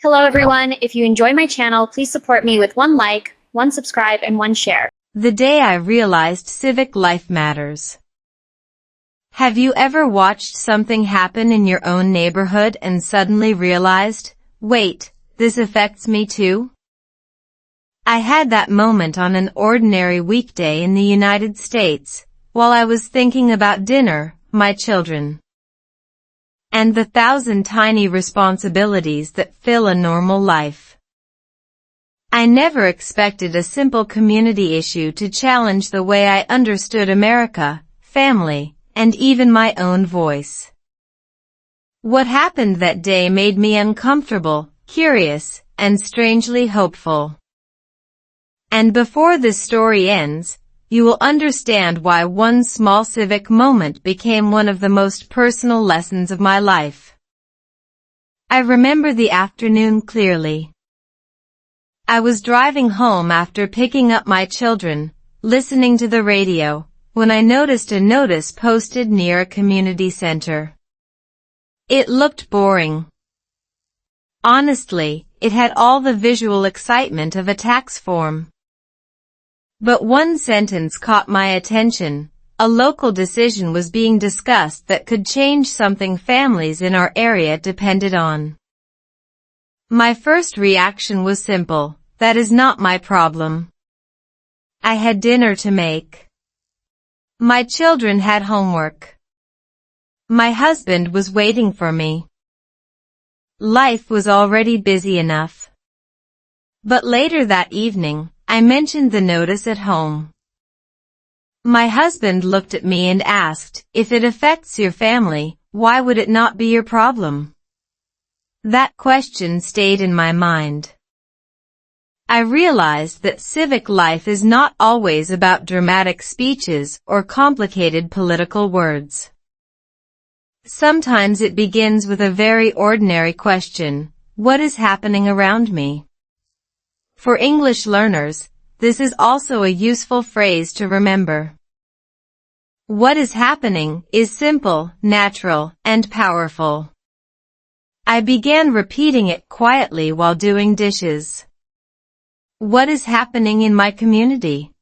Hello everyone, if you enjoy my channel, please support me with one like, one subscribe, and one share. The day I realized civic life matters. Have you ever watched something happen in your own neighborhood and suddenly realized, wait, this affects me too? I had that moment on an ordinary weekday in the United States, while I was thinking about dinner, my children, and the 1,000 tiny responsibilities that fill a normal life. I never expected a simple community issue to challenge the way I understood America, family, and even my own voice. What happened that day made me uncomfortable, curious, and strangely hopeful. And before this story ends, you will understand why one small civic moment became one of the most personal lessons of my life. I remember the afternoon clearly. I was driving home after picking up my children, listening to the radio, when I noticed a notice posted near a community center. It looked boring. Honestly, it had all the visual excitement of a tax form. But one sentence caught my attention. A local decision was being discussed that could change something families in our area depended on. My first reaction was simple: that is not my problem. I had dinner to make. My children had homework. My husband was waiting for me. Life was already busy enough. But later that evening, I mentioned the notice at home. My husband looked at me and asked, if it affects your family, why would it not be your problem? That question stayed in my mind. I realized that civic life is not always about dramatic speeches or complicated political words. Sometimes it begins with a very ordinary question: what is happening around me? For English learners, this is also a useful phrase to remember. What is happening is simple, natural, and powerful. I began repeating it quietly while doing dishes. What is happening in my community?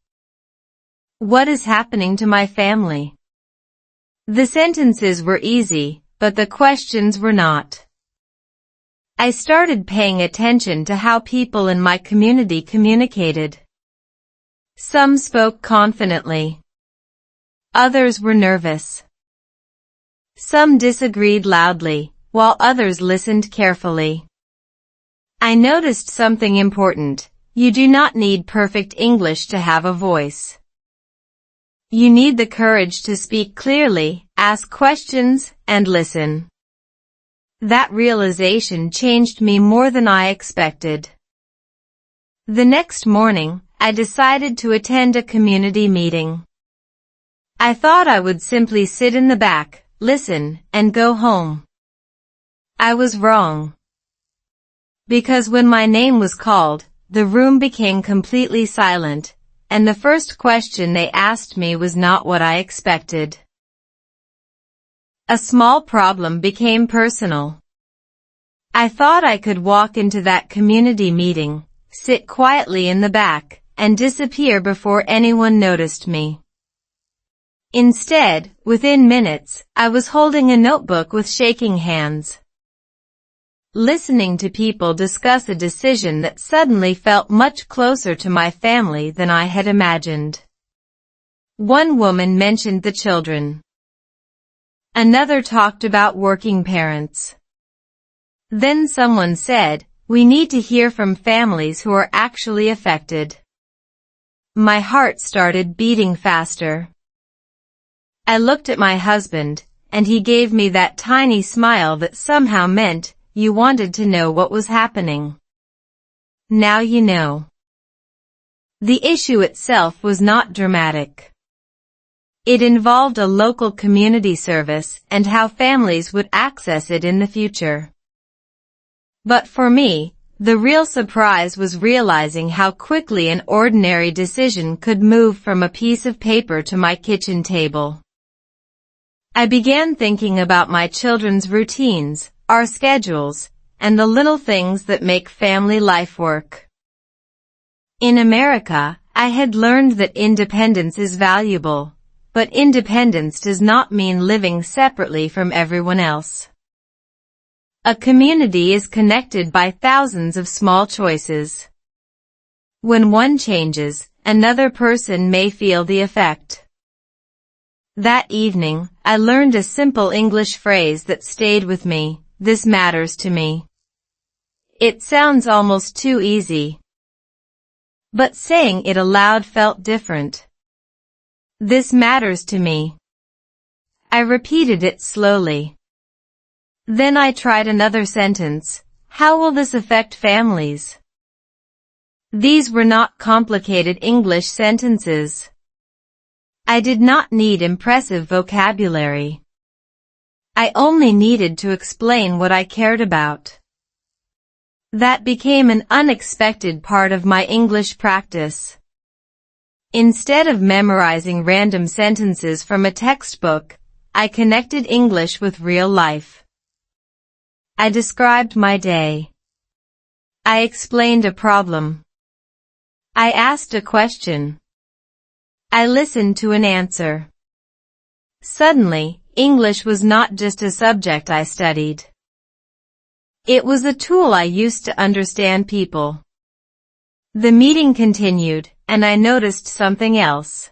What is happening to my family? The sentences were easy, but the questions were not. I started paying attention to how people in my community communicated. Some spoke confidently. Others were nervous. Some disagreed loudly, while others listened carefully. I noticed something important: you do not need perfect English to have a voice. You need the courage to speak clearly, ask questions, and listen. That realization changed me more than I expected. The next morning, I decided to attend a community meeting. I thought I would simply sit in the back, listen, and go home. I was wrong. Because when my name was called, the room became completely silent, and the first question they asked me was not what I expected. A small problem became personal. I thought I could walk into that community meeting, sit quietly in the back, and disappear before anyone noticed me. Instead, within minutes, I was holding a notebook with shaking hands, listening to people discuss a decision that suddenly felt much closer to my family than I had imagined. One woman mentioned the children. Another talked about working parents. Then someone said, we need to hear from families who are actually affected. My heart started beating faster. I looked at my husband, and he gave me that tiny smile that somehow meant, you wanted to know what was happening. Now you know. The issue itself was not dramatic. It involved a local community service and how families would access it in the future. But for me, the real surprise was realizing how quickly an ordinary decision could move from a piece of paper to my kitchen table. I began thinking about my children's routines, our schedules, and the little things that make family life work. In America, I had learned that independence is valuable, but independence does not mean living separately from everyone else. A community is connected by thousands of small choices. When one changes, another person may feel the effect. That evening, I learned a simple English phrase that stayed with me: "This matters to me." It sounds almost too easy. But saying it aloud felt different. This matters to me. I repeated it slowly. Then I tried another sentence. How will this affect families? These were not complicated English sentences. I did not need impressive vocabulary. I only needed to explain what I cared about. That became an unexpected part of my English practice. Instead of memorizing random sentences from a textbook, I connected English with real life. I described my day. I explained a problem. I asked a question. I listened to an answer. Suddenly, English was not just a subject I studied. It was a tool I used to understand people. The meeting continued, and I noticed something else.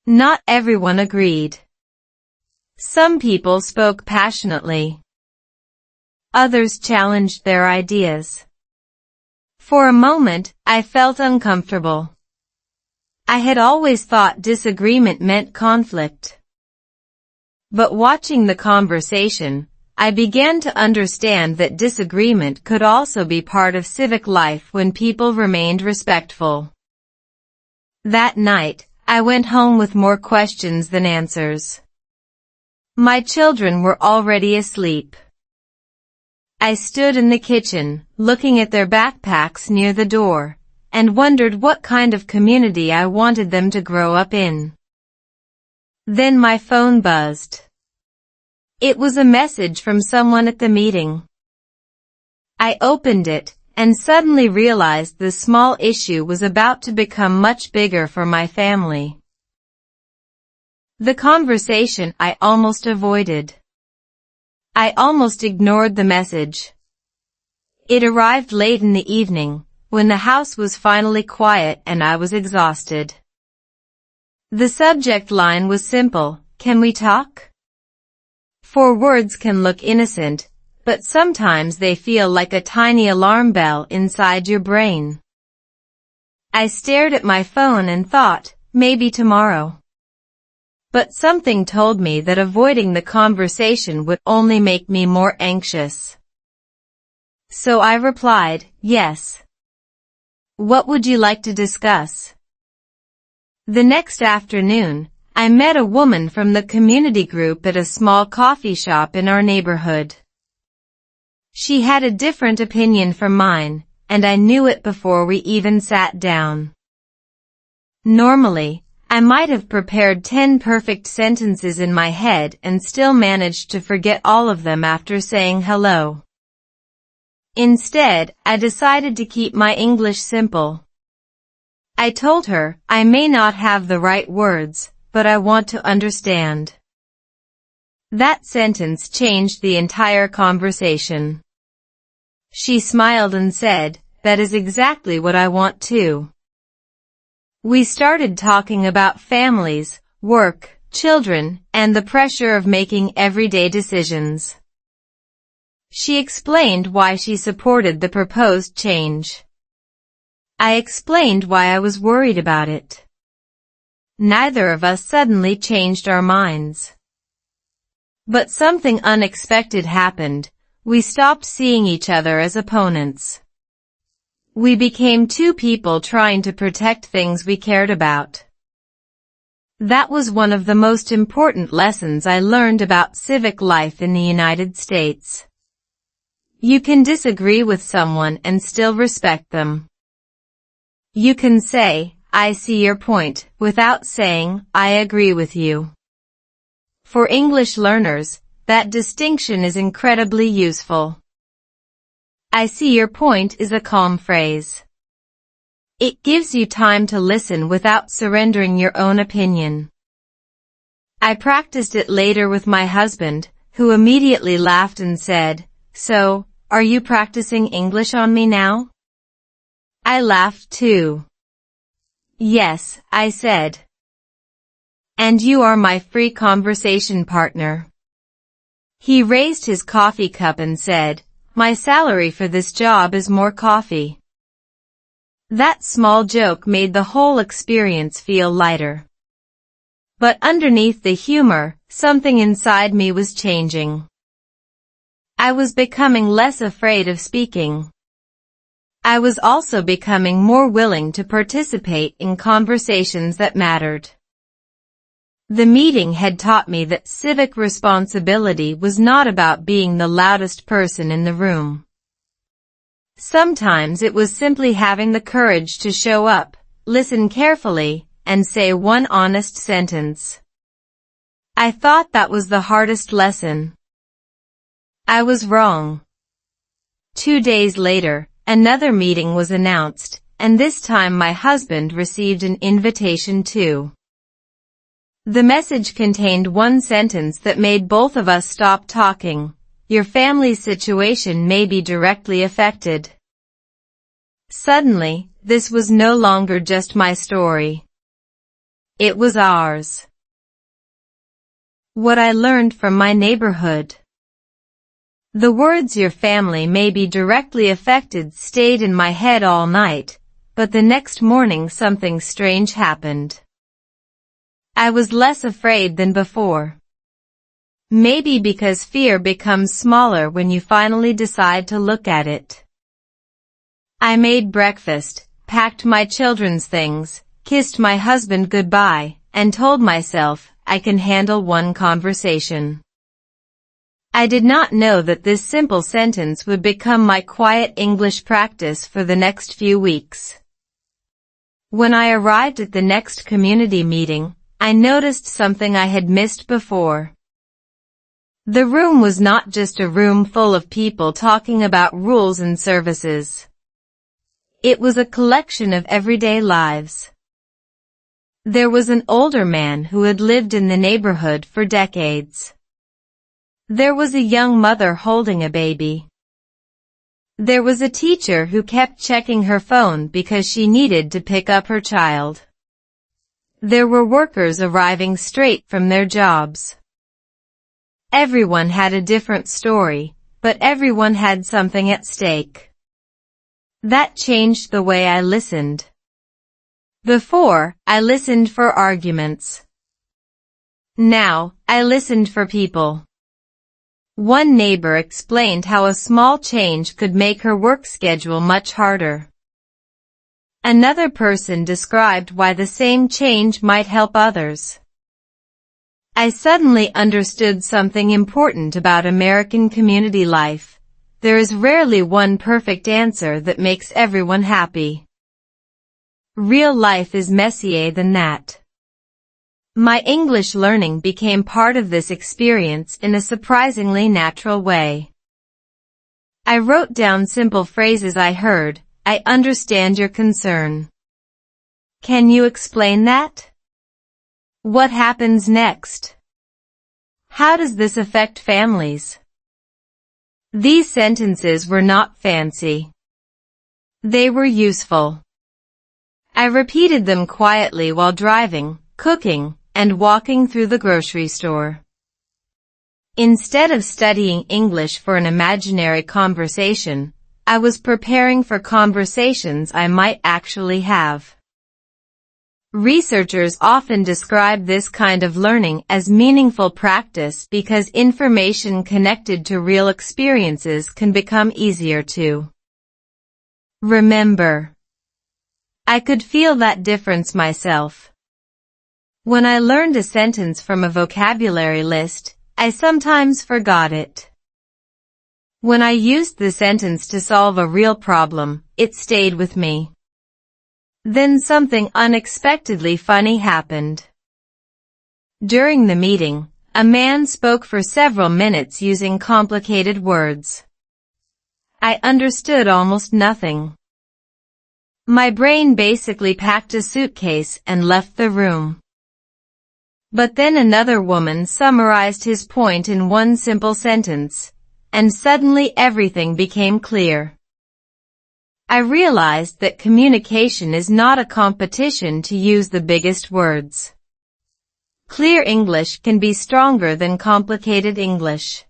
Not everyone agreed. Some people spoke passionately. Others challenged their ideas. For a moment, I felt uncomfortable. I had always thought disagreement meant conflict. But watching the conversation, I began to understand that disagreement could also be part of civic life when people remained respectful. That night, I went home with more questions than answers. My children were already asleep. I stood in the kitchen, looking at their backpacks near the door, and wondered what kind of community I wanted them to grow up in. Then my phone buzzed. It was a message from someone at the meeting. I opened it, and suddenly realized the small issue was about to become much bigger for my family. The conversation I almost avoided. I almost ignored the message. It arrived late in the evening, when the house was finally quiet and I was exhausted. The subject line was simple: "Can we talk?" 4 words can look innocent, but sometimes they feel like a tiny alarm bell inside your brain. I stared at my phone and thought, maybe tomorrow. But something told me that avoiding the conversation would only make me more anxious. So I replied, "Yes. What would you like to discuss?" The next afternoon, I met a woman from the community group at a small coffee shop in our neighborhood. She had a different opinion from mine, and I knew it before we even sat down. Normally, I might have prepared 10 perfect sentences in my head and still managed to forget all of them after saying hello. Instead, I decided to keep my English simple. I told her, I may not have the right words, but I want to understand. That sentence changed the entire conversation. She smiled and said, "That is exactly what I want too." We started talking about families, work, children, and the pressure of making everyday decisions. She explained why she supported the proposed change. I explained why I was worried about it. Neither of us suddenly changed our minds. But something unexpected happened. We stopped seeing each other as opponents. We became 2 people trying to protect things we cared about. That was one of the most important lessons I learned about civic life in the United States. You can disagree with someone and still respect them. You can say, "I see your point," without saying, "I agree with you." For English learners, that distinction is incredibly useful. I see your point is a calm phrase. It gives you time to listen without surrendering your own opinion. I practiced it later with my husband, who immediately laughed and said, "So, are you practicing English on me now?" I laughed too. "Yes," I said. "And you are my free conversation partner." He raised his coffee cup and said, "My salary for this job is more coffee." That small joke made the whole experience feel lighter. But underneath the humor, something inside me was changing. I was becoming less afraid of speaking. I was also becoming more willing to participate in conversations that mattered. The meeting had taught me that civic responsibility was not about being the loudest person in the room. Sometimes it was simply having the courage to show up, listen carefully, and say one honest sentence. I thought that was the hardest lesson. I was wrong. 2 days later, another meeting was announced, and this time my husband received an invitation too. The message contained one sentence that made both of us stop talking. Your family's situation may be directly affected. Suddenly, this was no longer just my story. It was ours. What I learned from my neighborhood. The words "your family may be directly affected" stayed in my head all night, but the next morning something strange happened. I was less afraid than before. Maybe because fear becomes smaller when you finally decide to look at it. I made breakfast, packed my children's things, kissed my husband goodbye, and told myself, I can handle one conversation. I did not know that this simple sentence would become my quiet English practice for the next few weeks. When I arrived at the next community meeting, I noticed something I had missed before. The room was not just a room full of people talking about rules and services. It was a collection of everyday lives. There was an older man who had lived in the neighborhood for decades. There was a young mother holding a baby. There was a teacher who kept checking her phone because she needed to pick up her child. There were workers arriving straight from their jobs. Everyone had a different story, but everyone had something at stake. That changed the way I listened. Before, I listened for arguments. Now, I listened for people. One neighbor explained how a small change could make her work schedule much harder. Another person described why the same change might help others. I suddenly understood something important about American community life. There is rarely one perfect answer that makes everyone happy. Real life is messier than that. My English learning became part of this experience in a surprisingly natural way. I wrote down simple phrases I heard. I understand your concern. Can you explain that? What happens next? How does this affect families? These sentences were not fancy. They were useful. I repeated them quietly while driving, cooking, and walking through the grocery store. Instead of studying English for an imaginary conversation, I was preparing for conversations I might actually have. Researchers often describe this kind of learning as meaningful practice because information connected to real experiences can become easier to remember. I could feel that difference myself. When I learned a sentence from a vocabulary list, I sometimes forgot it. When I used the sentence to solve a real problem, it stayed with me. Then something unexpectedly funny happened. During the meeting, a man spoke for several minutes using complicated words. I understood almost nothing. My brain basically packed a suitcase and left the room. But then another woman summarized his point in one simple sentence, and suddenly everything became clear. I realized that communication is not a competition to use the biggest words. Clear English can be stronger than complicated English.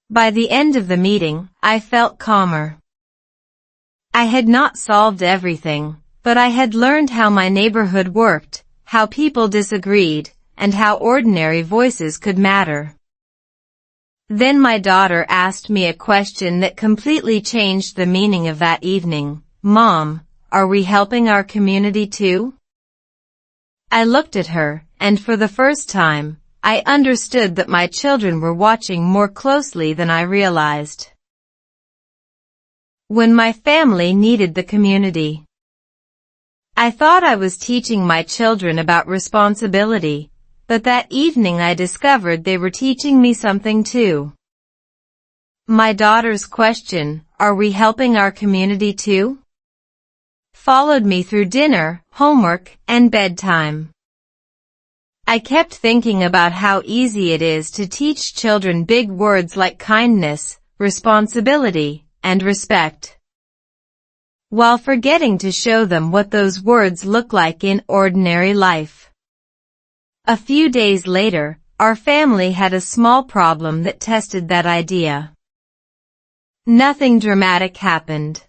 By the end of the meeting, I felt calmer. I had not solved everything, but I had learned how my neighborhood worked, how people disagreed, and how ordinary voices could matter. Then my daughter asked me a question that completely changed the meaning of that evening. Mom, are we helping our community too? I looked at her, and for the first time, I understood that my children were watching more closely than I realized. When my family needed the community. I thought I was teaching my children about responsibility, but that evening I discovered they were teaching me something too. My daughter's question, are we helping our community too? Followed me through dinner, homework, and bedtime. I kept thinking about how easy it is to teach children big words like kindness, responsibility, and respect, while forgetting to show them what those words look like in ordinary life. A few days later, our family had a small problem that tested that idea. Nothing dramatic happened.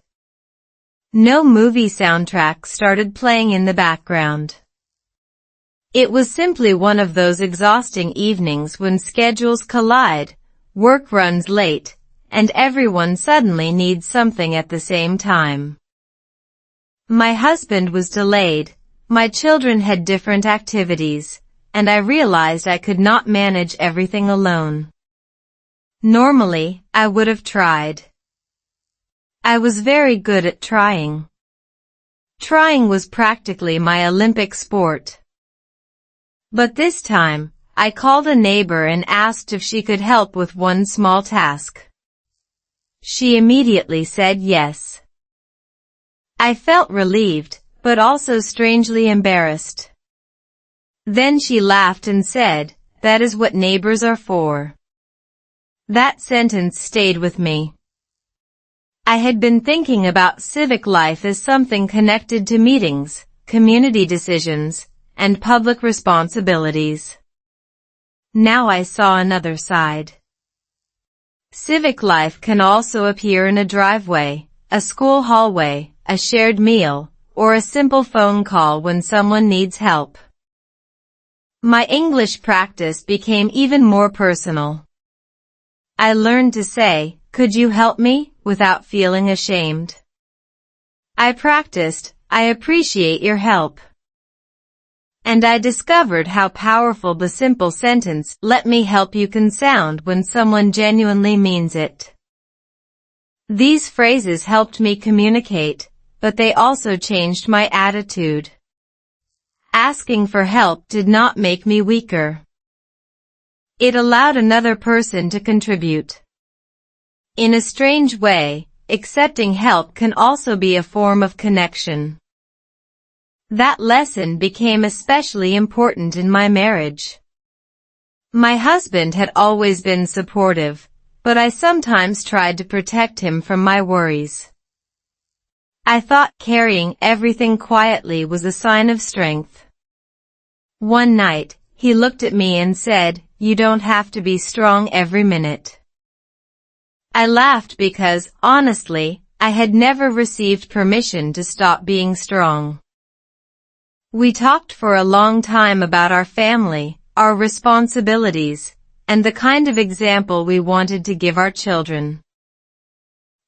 No movie soundtrack started playing in the background. It was simply one of those exhausting evenings when schedules collide, work runs late, and everyone suddenly needs something at the same time. My husband was delayed, my children had different activities, and I realized I could not manage everything alone. Normally, I would have tried. I was very good at trying. Trying was practically my Olympic sport. But this time, I called a neighbor and asked if she could help with one small task. She immediately said yes. I felt relieved, but also strangely embarrassed. Then she laughed and said, "That is what neighbors are for." That sentence stayed with me. I had been thinking about civic life as something connected to meetings, community decisions, and public responsibilities. Now I saw another side. Civic life can also appear in a driveway, a school hallway, a shared meal, or a simple phone call when someone needs help. My English practice became even more personal. I learned to say, "Could you help me?" without feeling ashamed. I practiced, "I appreciate your help." And I discovered how powerful the simple sentence, "Let me help you," can sound when someone genuinely means it. These phrases helped me communicate, but they also changed my attitude. Asking for help did not make me weaker. It allowed another person to contribute. In a strange way, accepting help can also be a form of connection. That lesson became especially important in my marriage. My husband had always been supportive, but I sometimes tried to protect him from my worries. I thought carrying everything quietly was a sign of strength. One night, he looked at me and said, "You don't have to be strong every minute." I laughed because, honestly, I had never received permission to stop being strong. We talked for a long time about our family, our responsibilities, and the kind of example we wanted to give our children.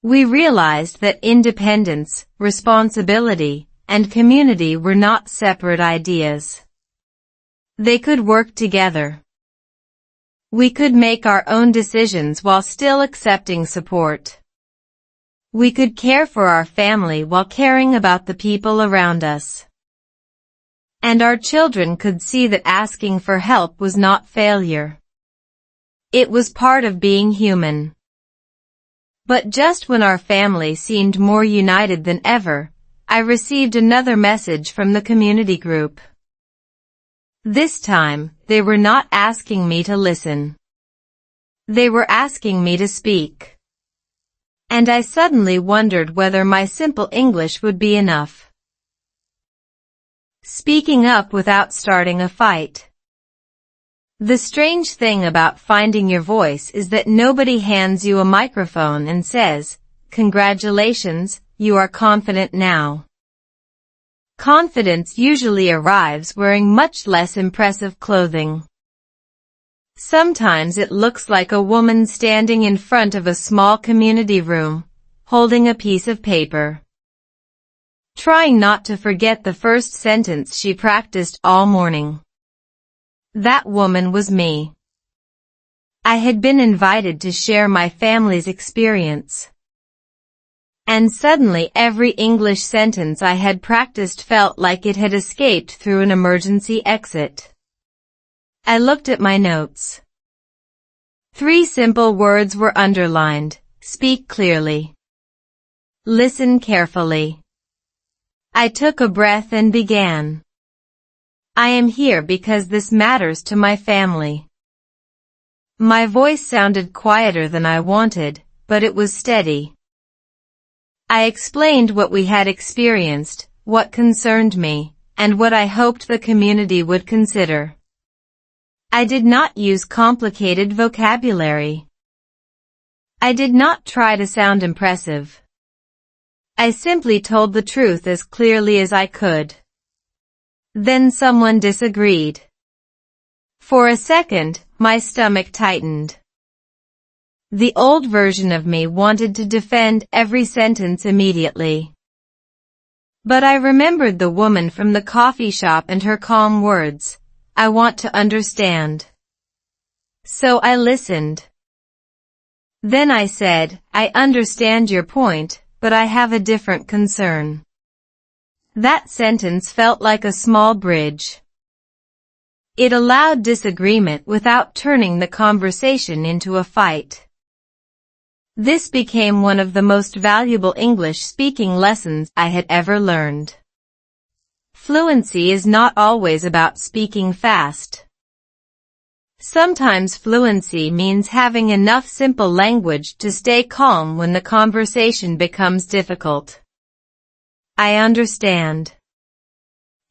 We realized that independence, responsibility, and community were not separate ideas. They could work together. We could make our own decisions while still accepting support. We could care for our family while caring about the people around us. And our children could see that asking for help was not failure. It was part of being human. But just when our family seemed more united than ever, I received another message from the community group. This time, they were not asking me to listen. They were asking me to speak. And I suddenly wondered whether my simple English would be enough. Speaking up without starting a fight. The strange thing about finding your voice is that nobody hands you a microphone and says, "Congratulations, you are confident now." Confidence usually arrives wearing much less impressive clothing. Sometimes it looks like a woman standing in front of a small community room, holding a piece of paper, trying not to forget the first sentence she practiced all morning. That woman was me. I had been invited to share my family's experience. And suddenly every English sentence I had practiced felt like it had escaped through an emergency exit. I looked at my notes. 3 simple words were underlined: speak clearly, listen carefully. I took a breath and began. I am here because this matters to my family. My voice sounded quieter than I wanted, but it was steady. I explained what we had experienced, what concerned me, and what I hoped the community would consider. I did not use complicated vocabulary. I did not try to sound impressive. I simply told the truth as clearly as I could. Then someone disagreed. For a second, my stomach tightened. The old version of me wanted to defend every sentence immediately. But I remembered the woman from the coffee shop and her calm words, "I want to understand." So I listened. Then I said, "I understand your point, but I have a different concern." That sentence felt like a small bridge. It allowed disagreement without turning the conversation into a fight. This became one of the most valuable English speaking lessons I had ever learned. Fluency is not always about speaking fast. Sometimes fluency means having enough simple language to stay calm when the conversation becomes difficult. I understand.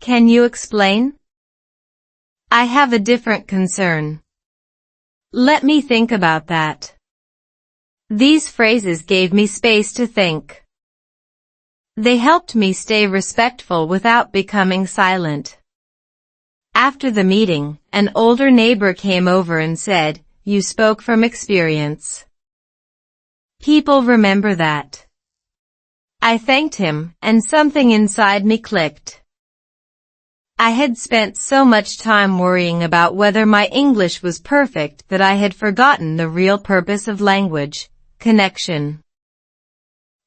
Can you explain? I have a different concern. Let me think about that. These phrases gave me space to think. They helped me stay respectful without becoming silent. After the meeting, an older neighbor came over and said, "You spoke from experience." People remember that. I thanked him, and something inside me clicked. I had spent so much time worrying about whether my English was perfect that I had forgotten the real purpose of language: connection.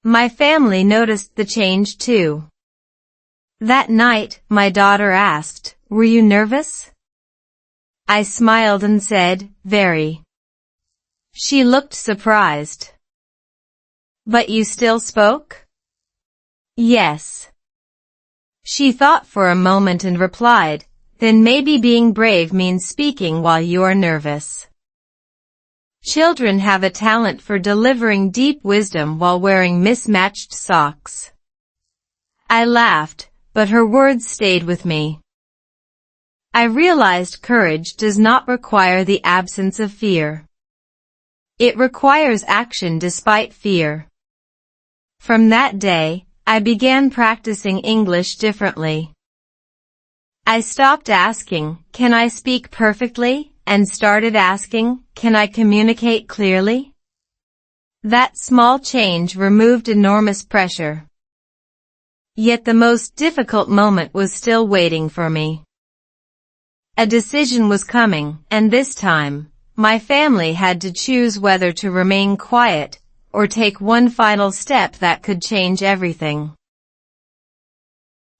My family noticed the change too. That night, my daughter asked, "Were you nervous?" I smiled and said, "Very." She looked surprised. "But you still spoke?" "Yes." She thought for a moment and replied, "Then maybe being brave means speaking while you are nervous." Children have a talent for delivering deep wisdom while wearing mismatched socks. I laughed, but her words stayed with me. I realized courage does not require the absence of fear. It requires action despite fear. From that day, I began practicing English differently. I stopped asking, "Can I speak perfectly?" and started asking, "Can I communicate clearly?" That small change removed enormous pressure. Yet the most difficult moment was still waiting for me. A decision was coming, and this time, my family had to choose whether to remain quiet or take one final step that could change everything.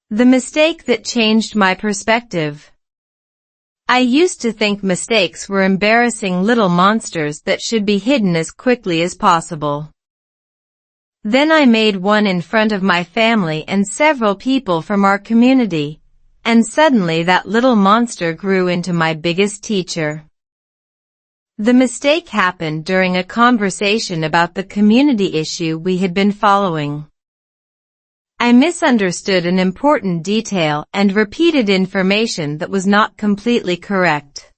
The mistake that changed my perspective. I used to think mistakes were embarrassing little monsters that should be hidden as quickly as possible. Then I made one in front of my family and several people from our community, and suddenly that little monster grew into my biggest teacher. The mistake happened during a conversation about the community issue we had been following. I misunderstood an important detail and repeated information that was not completely correct.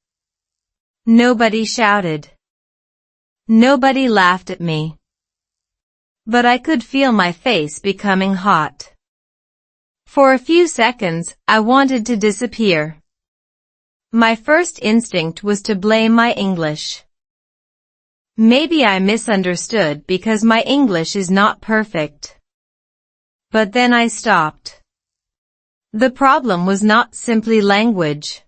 Nobody shouted. Nobody laughed at me. But I could feel my face becoming hot. For a few seconds, I wanted to disappear. My first instinct was to blame my English. Maybe I misunderstood because my English is not perfect. But then I stopped. The problem was not simply language.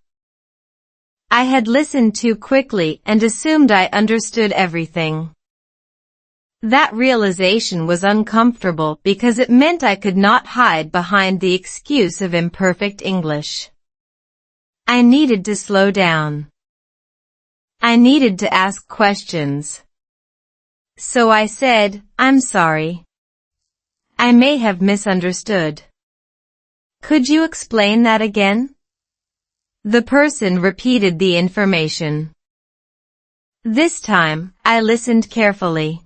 I had listened too quickly and assumed I understood everything. That realization was uncomfortable because it meant I could not hide behind the excuse of imperfect English. I needed to slow down. I needed to ask questions. So I said, "I'm sorry. I may have misunderstood. Could you explain that again?" The person repeated the information. This time, I listened carefully.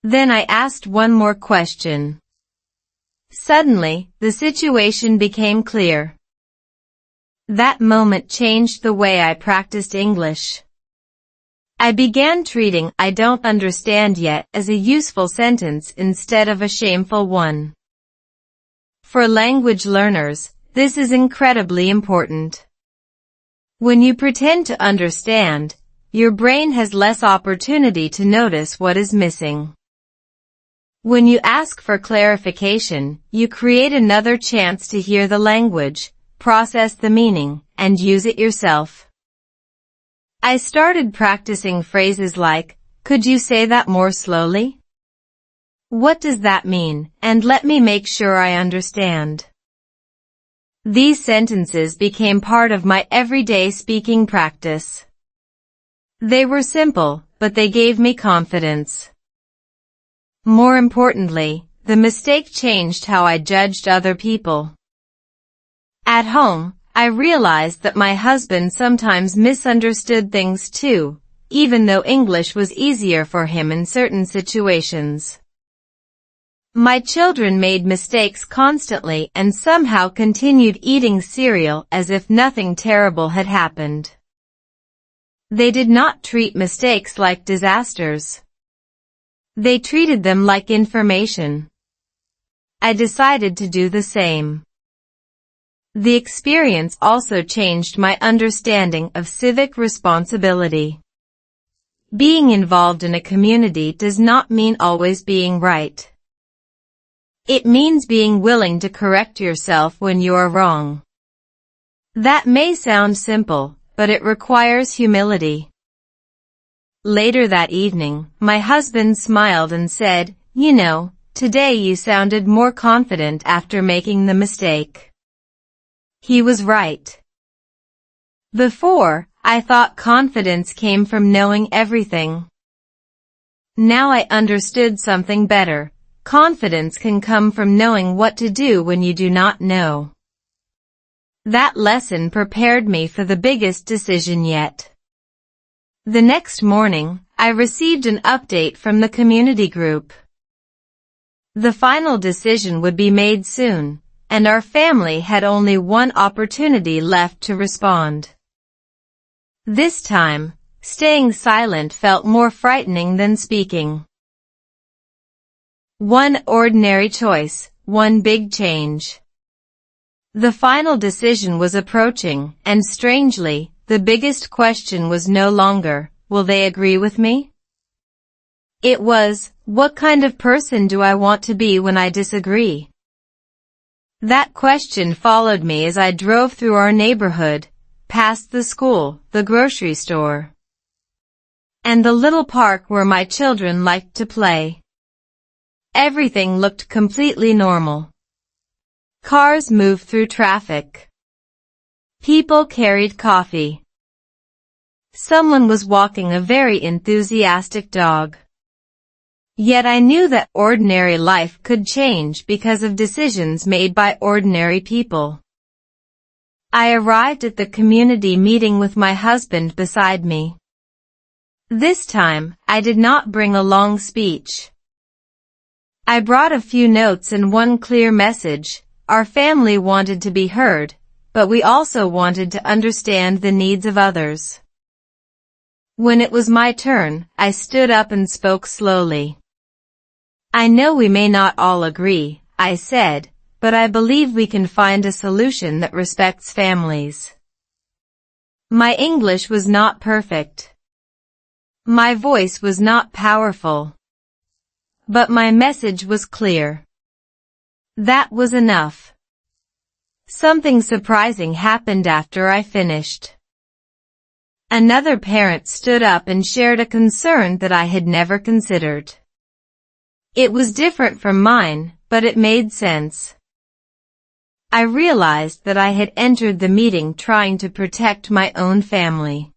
Then I asked one more question. Suddenly, the situation became clear. That moment changed the way I practiced English. I began treating "I don't understand yet" as a useful sentence instead of a shameful one. For language learners, this is incredibly important. When you pretend to understand, your brain has less opportunity to notice what is missing. When you ask for clarification, you create another chance to hear the language, process the meaning, and use it yourself. I started practicing phrases like, "Could you say that more slowly? What does that mean? And let me make sure I understand." These sentences became part of my everyday speaking practice. They were simple, but they gave me confidence. More importantly, the mistake changed how I judged other people. At home, I realized that my husband sometimes misunderstood things too, even though English was easier for him in certain situations. My children made mistakes constantly and somehow continued eating cereal as if nothing terrible had happened. They did not treat mistakes like disasters. They treated them like information. I decided to do the same. The experience also changed my understanding of civic responsibility. Being involved in a community does not mean always being right. It means being willing to correct yourself when you are wrong. That may sound simple, but it requires humility. Later that evening, my husband smiled and said, "You know, today you sounded more confident after making the mistake." He was right. Before, I thought confidence came from knowing everything. Now I understood something better. Confidence can come from knowing what to do when you do not know. That lesson prepared me for the biggest decision yet. The next morning, I received an update from the community group. The final decision would be made soon, and our family had only one opportunity left to respond. This time, staying silent felt more frightening than speaking. One ordinary choice, one big change. The final decision was approaching, and strangely, the biggest question was no longer, "Will they agree with me?" It was, "What kind of person do I want to be when I disagree?" That question followed me as I drove through our neighborhood, past the school, the grocery store, and the little park where my children liked to play. Everything looked completely normal. Cars moved through traffic. People carried coffee. Someone was walking a very enthusiastic dog. Yet I knew that ordinary life could change because of decisions made by ordinary people. I arrived at the community meeting with my husband beside me. This time, I did not bring a long speech. I brought a few notes and one clear message. Our family wanted to be heard, but we also wanted to understand the needs of others. When it was my turn, I stood up and spoke slowly. I know we may not all agree, I said, but I believe we can find a solution that respects families. My English was not perfect. My voice was not powerful. But my message was clear. That was enough. Something surprising happened after I finished. Another parent stood up and shared a concern that I had never considered. It was different from mine, but it made sense. I realized that I had entered the meeting trying to protect my own family.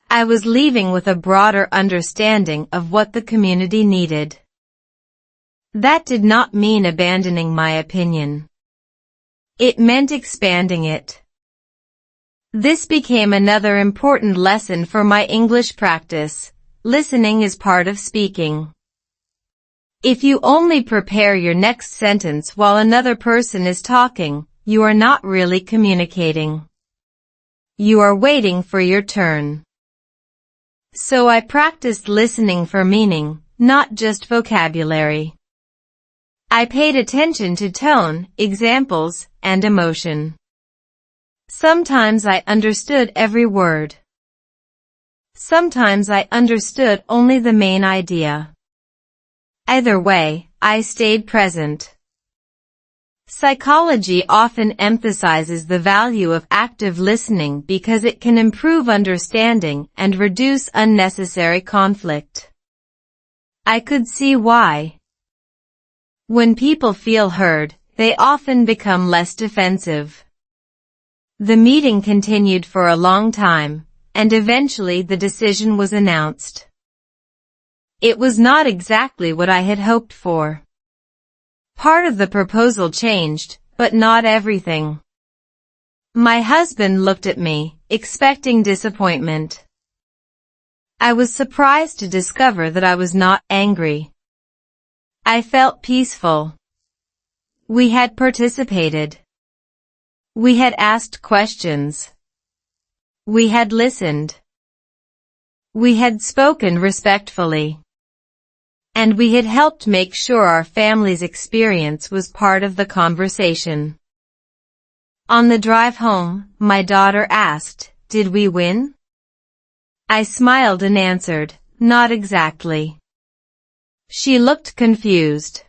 I was leaving with a broader understanding of what the community needed. That did not mean abandoning my opinion. It meant expanding it. This became another important lesson for my English practice. Listening is part of speaking. If you only prepare your next sentence while another person is talking, you are not really communicating. You are waiting for your turn. So I practiced listening for meaning, not just vocabulary. I paid attention to tone, examples, and emotion. Sometimes I understood every word. Sometimes I understood only the main idea. Either way, I stayed present. Psychology often emphasizes the value of active listening because it can improve understanding and reduce unnecessary conflict. I could see why. When people feel heard, they often become less defensive. The meeting continued for a long time, and eventually the decision was announced. It was not exactly what I had hoped for. Part of the proposal changed, but not everything. My husband looked at me, expecting disappointment. I was surprised to discover that I was not angry. I felt peaceful. We had participated. We had asked questions. We had listened. We had spoken respectfully. And we had helped make sure our family's experience was part of the conversation. On the drive home, my daughter asked, "Did we win?" I smiled and answered, "Not exactly." She looked confused.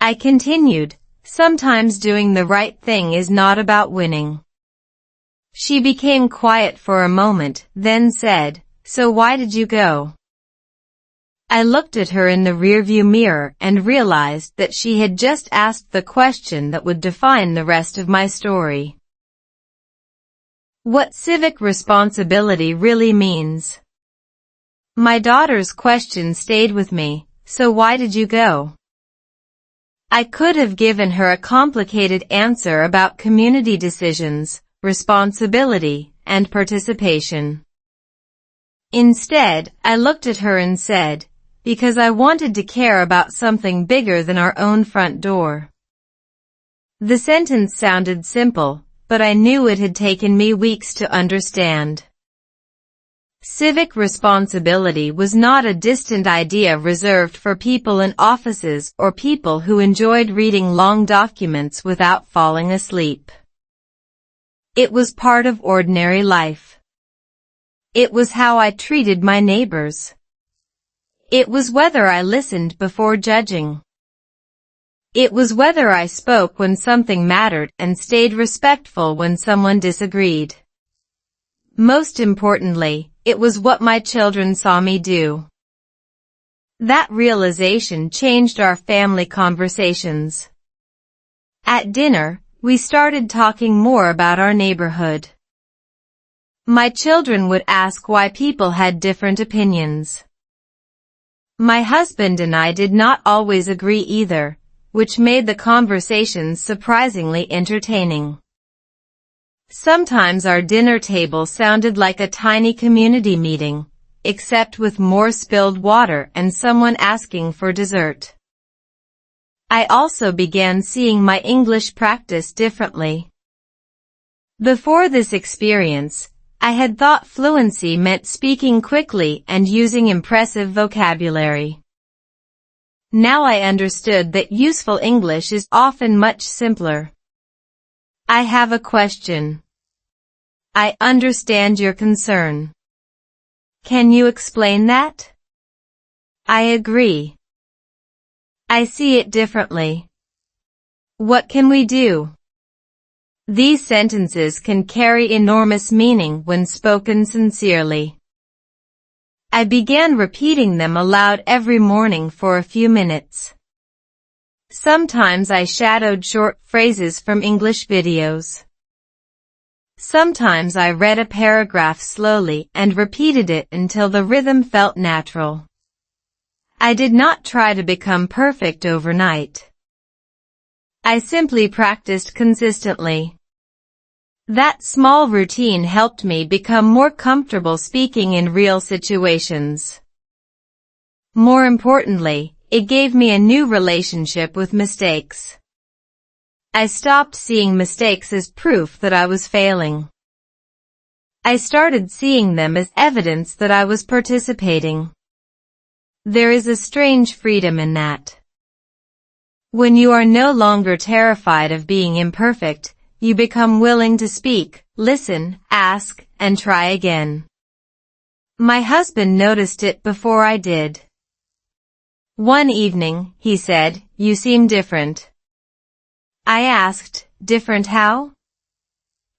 I continued, "Sometimes doing the right thing is not about winning." She became quiet for a moment, then said, "So why did you go?" I looked at her in the rearview mirror and realized that she had just asked the question that would define the rest of my story. What civic responsibility really means. My daughter's question stayed with me, "So why did you go?" I could have given her a complicated answer about community decisions, responsibility, and participation. Instead, I looked at her and said, "Because I wanted to care about something bigger than our own front door." The sentence sounded simple, but I knew it had taken me weeks to understand. Civic responsibility was not a distant idea reserved for people in offices or people who enjoyed reading long documents without falling asleep. It was part of ordinary life. It was how I treated my neighbors. It was whether I listened before judging. It was whether I spoke when something mattered and stayed respectful when someone disagreed. Most importantly, it was what my children saw me do. That realization changed our family conversations. At dinner, we started talking more about our neighborhood. My children would ask why people had different opinions. My husband and I did not always agree either, which made the conversations surprisingly entertaining. Sometimes our dinner table sounded like a tiny community meeting, except with more spilled water and someone asking for dessert. I also began seeing my English practice differently. Before this experience, I had thought fluency meant speaking quickly and using impressive vocabulary. Now I understood that useful English is often much simpler. I have a question. I understand your concern. Can you explain that? I agree. I see it differently. What can we do? These sentences can carry enormous meaning when spoken sincerely. I began repeating them aloud every morning for a few minutes. Sometimes I shadowed short phrases from English videos. Sometimes I read a paragraph slowly and repeated it until the rhythm felt natural. I did not try to become perfect overnight. I simply practiced consistently. That small routine helped me become more comfortable speaking in real situations. More importantly, it gave me a new relationship with mistakes. I stopped seeing mistakes as proof that I was failing. I started seeing them as evidence that I was participating. There is a strange freedom in that. When you are no longer terrified of being imperfect, you become willing to speak, listen, ask, and try again. My husband noticed it before I did. One evening, he said, "You seem different." I asked, "Different how?"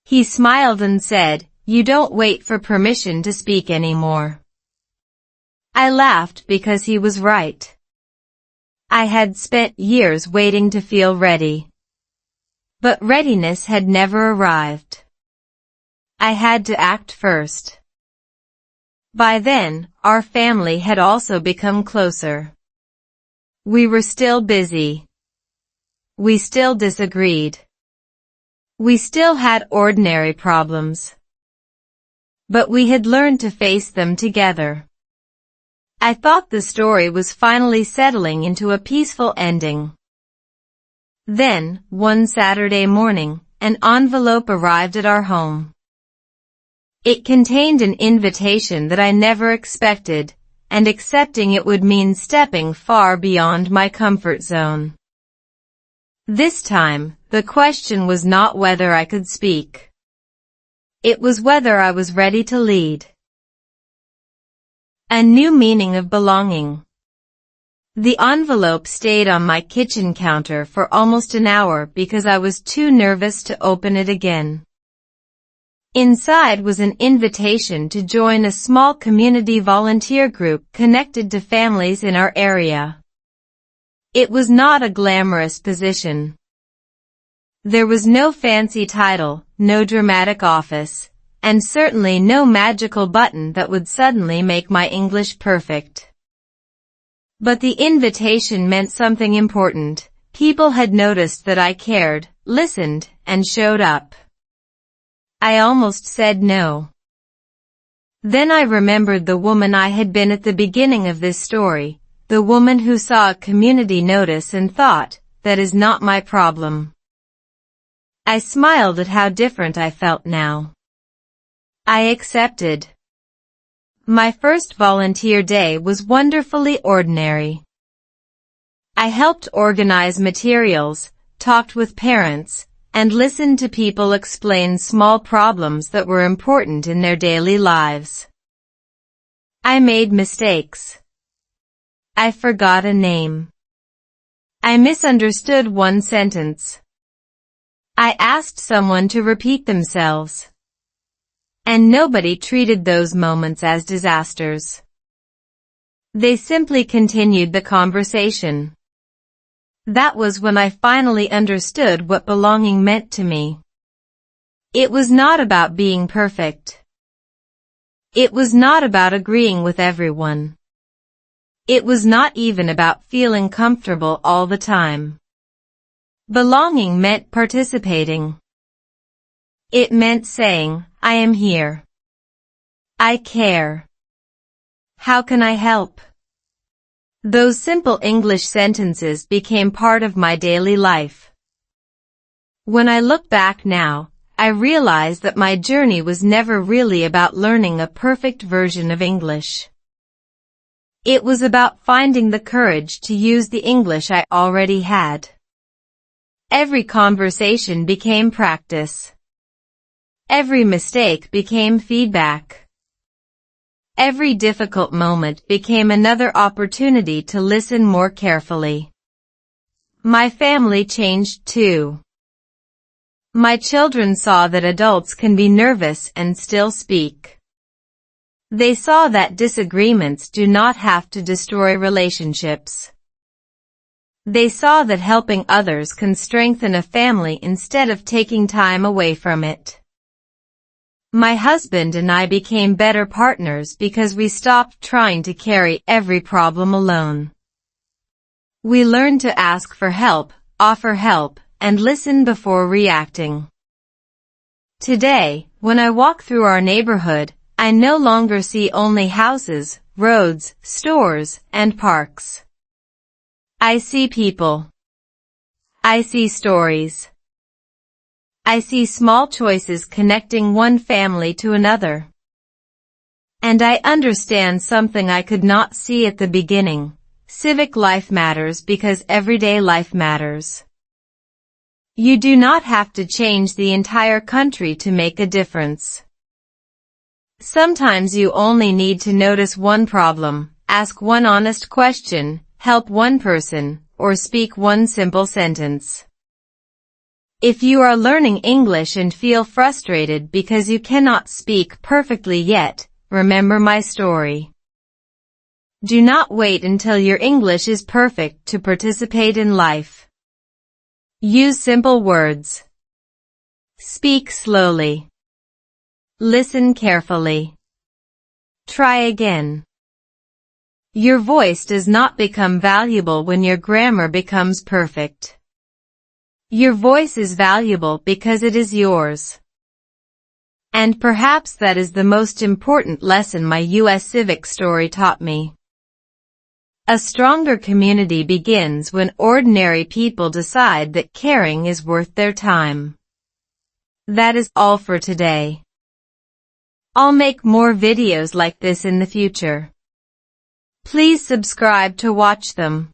He smiled and said, "You don't wait for permission to speak anymore." I laughed because he was right. I had spent years waiting to feel ready. But readiness had never arrived. I had to act first. By then, our family had also become closer. We were still busy. We still disagreed. We still had ordinary problems. But we had learned to face them together. I thought the story was finally settling into a peaceful ending. Then, one Saturday morning, an envelope arrived at our home. It contained an invitation that I never expected, and accepting it would mean stepping far beyond my comfort zone. This time, the question was not whether I could speak. It was whether I was ready to lead. A new meaning of belonging. The envelope stayed on my kitchen counter for almost an hour because I was too nervous to open it again. Inside was an invitation to join a small community volunteer group connected to families in our area. It was not a glamorous position. There was no fancy title, no dramatic office, and certainly no magical button that would suddenly make my English perfect. But the invitation meant something important. People had noticed that I cared, listened, and showed up. I almost said no. Then I remembered the woman I had been at the beginning of this story, the woman who saw a community notice and thought, "That is not my problem." I smiled at how different I felt now. I accepted. My first volunteer day was wonderfully ordinary. I helped organize materials, talked with parents, and listened to people explain small problems that were important in their daily lives. I made mistakes. I forgot a name. I misunderstood one sentence. I asked someone to repeat themselves. And nobody treated those moments as disasters. They simply continued the conversation. That was when I finally understood what belonging meant to me. It was not about being perfect. It was not about agreeing with everyone. It was not even about feeling comfortable all the time. Belonging meant participating. It meant saying, I am here. I care. How can I help? Those simple English sentences became part of my daily life. When I look back now, I realize that my journey was never really about learning a perfect version of English. It was about finding the courage to use the English I already had. Every conversation became practice. Every mistake became feedback. Every difficult moment became another opportunity to listen more carefully. My family changed too. My children saw that adults can be nervous and still speak. They saw that disagreements do not have to destroy relationships. They saw that helping others can strengthen a family instead of taking time away from it. My husband and I became better partners because we stopped trying to carry every problem alone. We learned to ask for help, offer help, and listen before reacting. Today, when I walk through our neighborhood, I no longer see only houses, roads, stores, and parks. I see people. I see stories. I see small choices connecting one family to another. And I understand something I could not see at the beginning. Civic life matters because everyday life matters. You do not have to change the entire country to make a difference. Sometimes you only need to notice one problem, ask one honest question, help one person, or speak one simple sentence. If you are learning English and feel frustrated because you cannot speak perfectly yet, remember my story. Do not wait until your English is perfect to participate in life. Use simple words. Speak slowly. Listen carefully. Try again. Your voice does not become valuable when your grammar becomes perfect. Your voice is valuable because it is yours. And perhaps that is the most important lesson my US Civic story taught me. A stronger community begins when ordinary people decide that caring is worth their time. That is all for today. I'll make more videos like this in the future. Please subscribe to watch them.